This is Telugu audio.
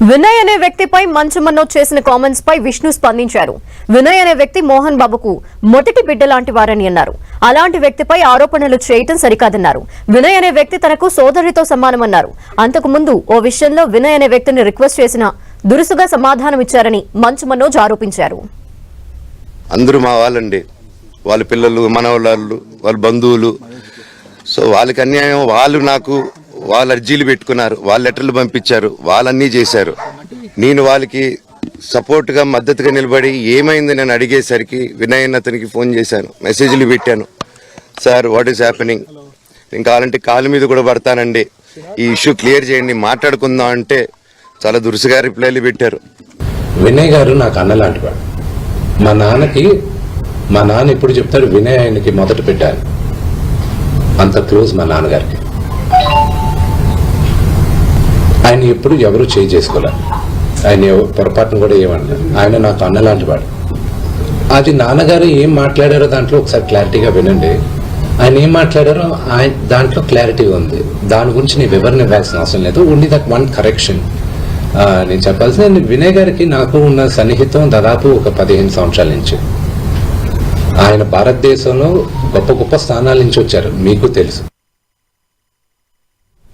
వినయ్ అనే వ్యక్తిపై మంచు మనోజ్ చేసిన కామెంట్స్ పై విష్ణు స్పందించారు. వినయ్ అనే వ్యక్తి మోహన్ బాబుకు మొదటి బిడ్డ లాంటి వారని అన్నారు. అలాంటి వ్యక్తిపై ఆరోపణలు చేయటం సరికాదన్నారు. వినయ్ అనే వ్యక్తి తనకు సోదరితో సమానమన్నారు. అంతకు ముందు ఓ విషయంలో వినయ్ అనే వ్యక్తిని రిక్వెస్ట్ చేసినా దురుసుగా సమాధానం ఇచ్చారని మంచు మనోజ్ ఆరోపించారు. అందరూ మా వాళ్ళండి, వాళ్ళ పిల్లలు, మనవాళ్ళు, వాళ్ళ బంధువులు. సో వాళ్ళకి అన్యాయం, వాళ్ళు నాకు వాళ్ళ అర్జీలు పెట్టుకున్నారు, వాళ్ళ లెటర్లు పంపించారు, వాళ్ళన్నీ చేశారు. నేను వాళ్ళకి సపోర్ట్గా మద్దతుగా నిలబడి ఏమైంది నేను అడిగేసరికి వినయ్ అతనికి ఫోన్ చేశాను, మెసేజ్లు పెట్టాను. సార్ వాట్ ఈస్ హ్యాపెనింగ్, నేను కావాలంటే కాలు మీద కూడా పడతానండి, ఈ ఇష్యూ క్లియర్ చేయండి, మాట్లాడుకుందాం అంటే చాలా దురుసుగా రిప్లైలు పెట్టారు. వినయ్ గారు నాకు అన్న లాంటి వాడు. మా నాన్న ఇప్పుడు చెప్తాడు వినయ్ ఆయనకి మొదట పెట్టాను, అంత క్లోజ్ మా నాన్నగారికి. ఆయన ఎప్పుడు ఎవరు చేసుకోలే, ఆయన పొరపాటును కూడా ఏమన్నారు. ఆయన నాకు అన్న లాంటి వాడు. అది నాన్నగారు ఏం మాట్లాడారో దాంట్లో ఒకసారి క్లారిటీగా వినండి. ఆయన ఏం మాట్లాడారో ఆయన దాంట్లో క్లారిటీ ఉంది. దాని గురించి నేను వివరణ ఇవ్వాల్సిన అవసరం లేదు. ఓన్లీ దట్ వన్ కరెక్షన్ నేను చెప్పాల్సింది. వినయ్ గారికి నాకు ఉన్న సన్నిహితం దాదాపు ఒక 15 సంవత్సరాల నుంచి. ఆయన భారతదేశంలో గొప్ప గొప్ప స్థానాల నుంచి వచ్చారు, మీకు తెలుసు.